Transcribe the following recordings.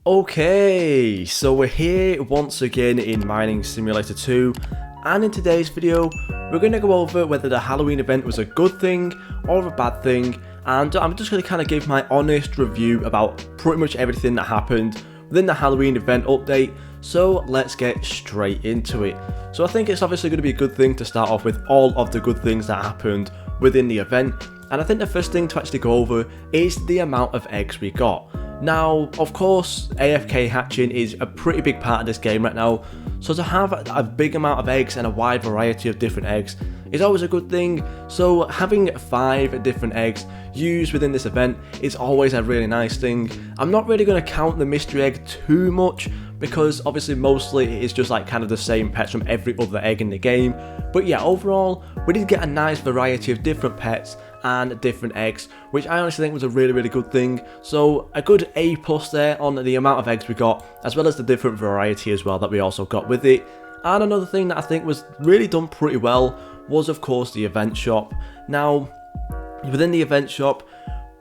Okay, so we're here once again in Mining Simulator 2, and in today's video we're going to go over whether the Halloween event was a good thing or a bad thing, and I'm just going to kind of give my honest review about pretty much everything that happened within the Halloween event update. So let's get straight into it. So I think it's obviously going to be a good thing to start off with all of the good things that happened within the event, and I think the first thing to actually go over is the amount of eggs we got. Now, of course, AFK hatching is a pretty big part of this game right now, so to have a big amount of eggs and a wide variety of different eggs is always a good thing. So having 5 different eggs used within this event is always a really nice thing. I'm not really going to count the mystery egg too much, because obviously mostly it is just like kind of the same pets from every other egg in the game. But yeah, overall we did get a nice variety of different pets and different eggs, which I honestly think was a really good thing. So a good A+ there on the amount of eggs we got, as well as the different variety as well that we also got with it. And another thing that I think was really done pretty well was of course the event shop. Now within the event shop,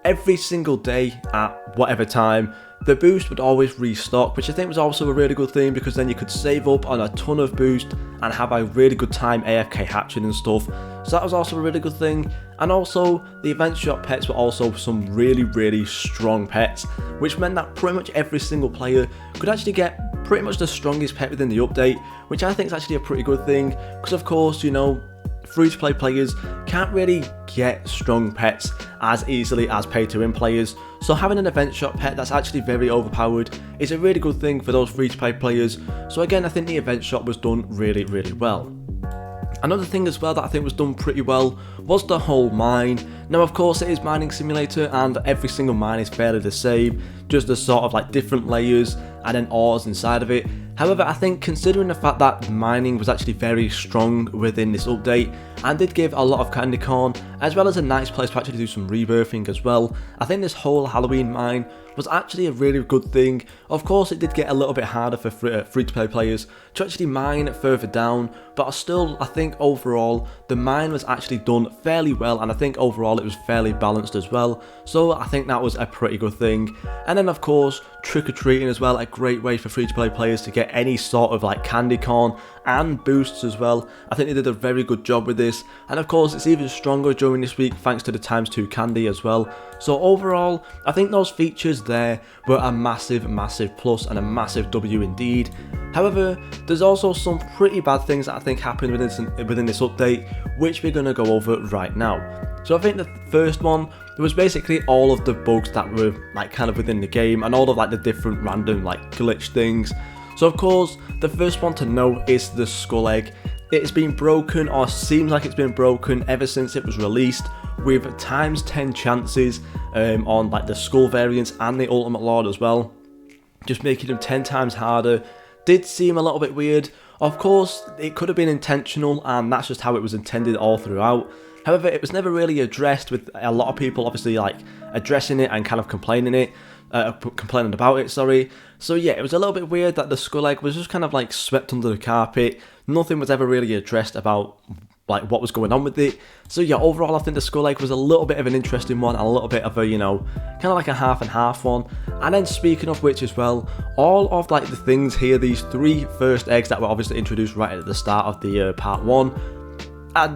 every single day at whatever time, the boost would always restock, which I think was also a really good thing, because then you could save up on a ton of boost and have a really good time AFK hatching and stuff. So that was also a really good thing. And also the event shop pets were also some really strong pets, which meant that pretty much every single player could actually get pretty much the strongest pet within the update, which I think is actually a pretty good thing, because of course, you know, free-to-play players can't really get strong pets as easily as pay-to-win players, so having an event shop pet that's actually very overpowered is a really good thing for those free-to-play players. So again, I think the event shop was done really well. Another thing as well that I think was done pretty well was the whole mine. Now of course it is Mining Simulator and every single mine is fairly the same, just the sort of like different layers and then ores inside of it. However, I think considering the fact that mining was actually very strong within this update and did give a lot of candy corn, as well as a nice place to actually do some rebirthing as well, I think this whole Halloween mine was actually a really good thing. Of course it did get a little bit harder for free-to-play players to actually mine further down, but still I think overall the mine was actually done fairly well, and I think overall it was fairly balanced as well, so I think that was a pretty good thing. And then of course trick-or-treating as well, a great way for free-to-play players to get any sort of like candy corn and boosts as well. I think they did a very good job with this, and of course it's even stronger during this week thanks to the ×2 candy as well. So overall I think those features there were a massive plus and a massive W indeed. However, there's also some pretty bad things that I think happened within this update, which we're going to go over right now. So I think the first one, there was basically all of the bugs that were like kind of within the game, and all of like the different random like glitch things. So of course the first one to know is the skull egg. It's been broken, or seems like it's been broken, ever since it was released, with ×10 chances on like the skull variants and the ultimate lord as well, just making them 10 times harder. Did seem a little bit weird. Of course it could have been intentional, and that's just how it was intended all throughout. However, it was never really addressed, with a lot of people obviously like addressing it and kind of complaining about it, sorry. So yeah, it was a little bit weird that the skull egg was just kind of like swept under the carpet. Nothing was ever really addressed about like what was going on with it. So yeah, overall I think the skull egg was a little bit of an interesting one, and a little bit of a, you know, kind of like a half and half one. And then speaking of which as well, all of like the things here, these 3 first eggs that were obviously introduced right at the start of the part 1,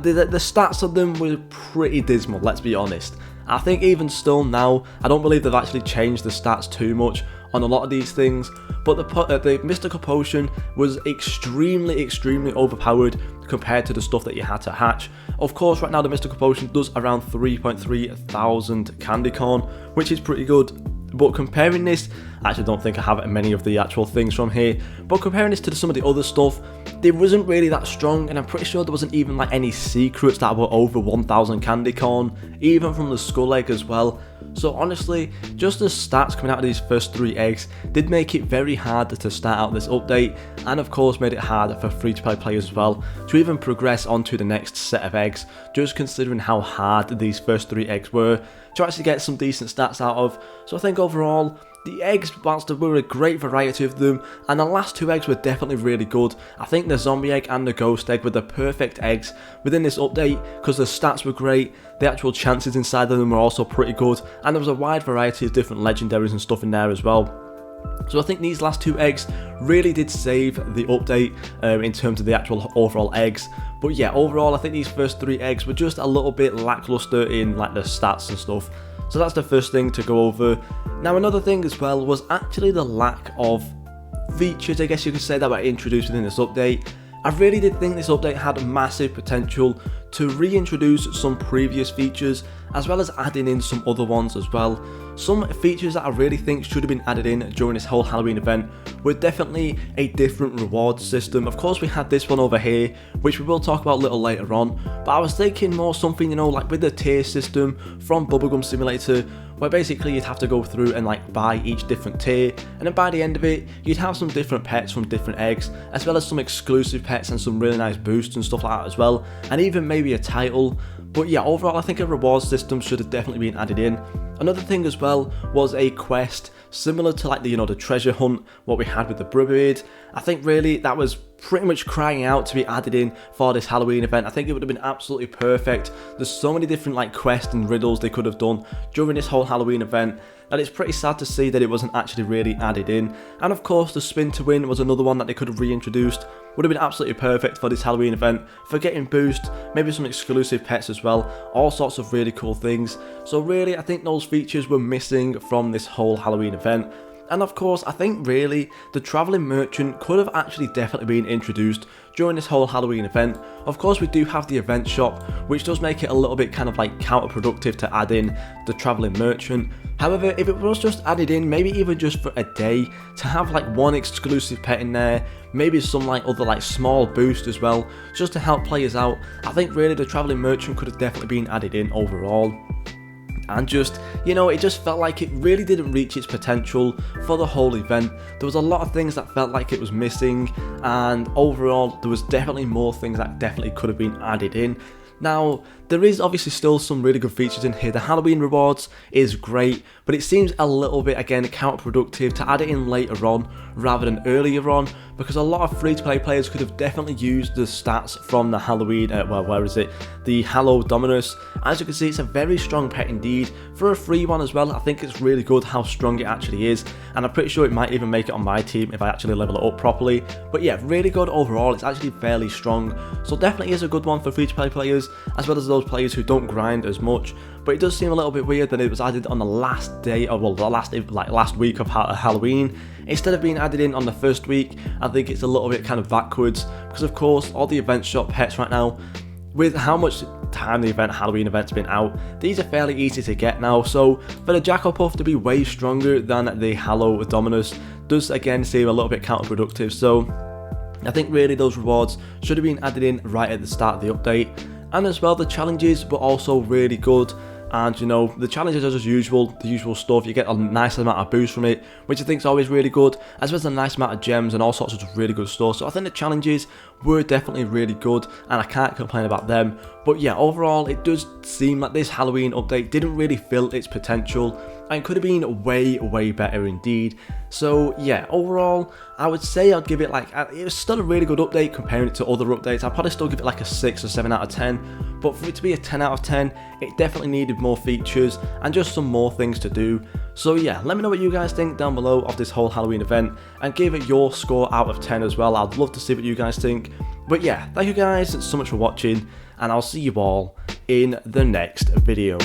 the stats of them were pretty dismal, let's be honest. I think even still now, I don't believe they've actually changed the stats too much on a lot of these things, but the mystical potion was extremely overpowered compared to the stuff that you had to hatch. Of course right now the mystical potion does around 3.3 thousand candy corn, which is pretty good. But comparing this, I actually don't think I have many of the actual things from here, but comparing this to some of the other stuff, it wasn't really that strong, and I'm pretty sure there wasn't even like any secrets that were over 1000 candy corn, even from the skull egg as well. So honestly, just the stats coming out of these first 3 eggs did make it very hard to start out this update, and of course made it harder for free-to-play players as well to even progress onto the next set of eggs, just considering how hard these first 3 eggs were to actually get some decent stats out of. So I think overall, the eggs, whilst there were a great variety of them, and the last 2 eggs were definitely really good, I think the zombie egg and the ghost egg were the perfect eggs within this update, because the stats were great, the actual chances inside of them were also pretty good, and there was a wide variety of different legendaries and stuff in there as well. So I think these last 2 eggs really did save the update in terms of the actual overall eggs. But yeah, overall I think these first 3 eggs were just a little bit lackluster in like the stats and stuff. So that's the first thing to go over. Now another thing as well was actually the lack of features, I guess you could say, that were introduced within this update. I really did think this update had massive potential to reintroduce some previous features, as well as adding in some other ones as well. Some features that I really think should have been added in during this whole Halloween event were definitely a different reward system. Of course we had this one over here, which we will talk about a little later on, but I was thinking more something, you know, like with the tier system from Bubblegum Simulator, where basically you'd have to go through and like buy each different tier, and then by the end of it you'd have some different pets from different eggs, as well as some exclusive pets and some really nice boosts and stuff like that as well, and even maybe a title. But yeah, overall I think a reward system should have definitely been added in. Another thing as well was a quest similar to like the, you know, the treasure hunt, what we had with the Brubbeard. I think really that was pretty much crying out to be added in for this Halloween event. I think it would have been absolutely perfect. There's so many different like quests and riddles they could have done during this whole Halloween event that it's pretty sad to see that it wasn't actually really added in. And of course the spin to win was another one that they could have reintroduced. Would have been absolutely perfect for this Halloween event, for getting boosts, maybe some exclusive pets as well, all sorts of really cool things. So really I think those features were missing from this whole Halloween event. And of course, I think really the travelling merchant could have actually definitely been introduced during this whole Halloween event. Of course, we do have the event shop, which does make it a little bit kind of like counterproductive to add in the travelling merchant. However, if it was just added in, maybe even just for a day, to have like one exclusive pet in there, maybe some like other like small boost as well, just to help players out, I think really the travelling merchant could have definitely been added in overall. And just, you know, it just felt like it really didn't reach its potential for the whole event. There was a lot of things that felt like it was missing, and overall there was definitely more things that definitely could have been added in. Now, there is obviously still some really good features in here. The Halloween rewards is great, but it seems a little bit, again, counterproductive to add it in later on rather than earlier on, because a lot of free-to-play players could have definitely used the stats from the Halloween, the Hallow Dominus. As you can see, it's a very strong pet indeed. For a free one as well, I think it's really good how strong it actually is, and I'm pretty sure it might even make it on my team if I actually level it up properly. But yeah, really good overall. It's actually fairly strong, so definitely is a good one for free-to-play players, as well as those players who don't grind as much. But it does seem a little bit weird that it was added on the last day, or well, the last week of Halloween, instead of being added in on the first week. I think it's a little bit kind of backwards, because of course all the event shop pets right now, with how much time the Halloween event's been out, these are fairly easy to get now. So for the Jackalpuff to be way stronger than the Hallow Dominus does again seem a little bit counterproductive. So I think really those rewards should have been added in right at the start of the update. And as well, the challenges were also really good. And you know, the challenges are just the usual stuff. You get a nice amount of boost from it, which I think is always really good, as well as a nice amount of gems and all sorts of really good stuff. So I think the challenges were definitely really good, and I can't complain about them. But yeah, overall, it does seem like this Halloween update didn't really fill its potential, and could have been way better indeed. So yeah, overall, I would say I'd give it like, it was still a really good update comparing it to other updates. I'd probably still give it like a 6 or 7 out of 10, but for it to be a 10 out of 10, it definitely needed more features and just some more things to do. So yeah, let me know what you guys think down below of this whole Halloween event, and give it your score out of 10 as well. I'd love to see what you guys think. But yeah, thank you guys so much for watching, and I'll see you all in the next video.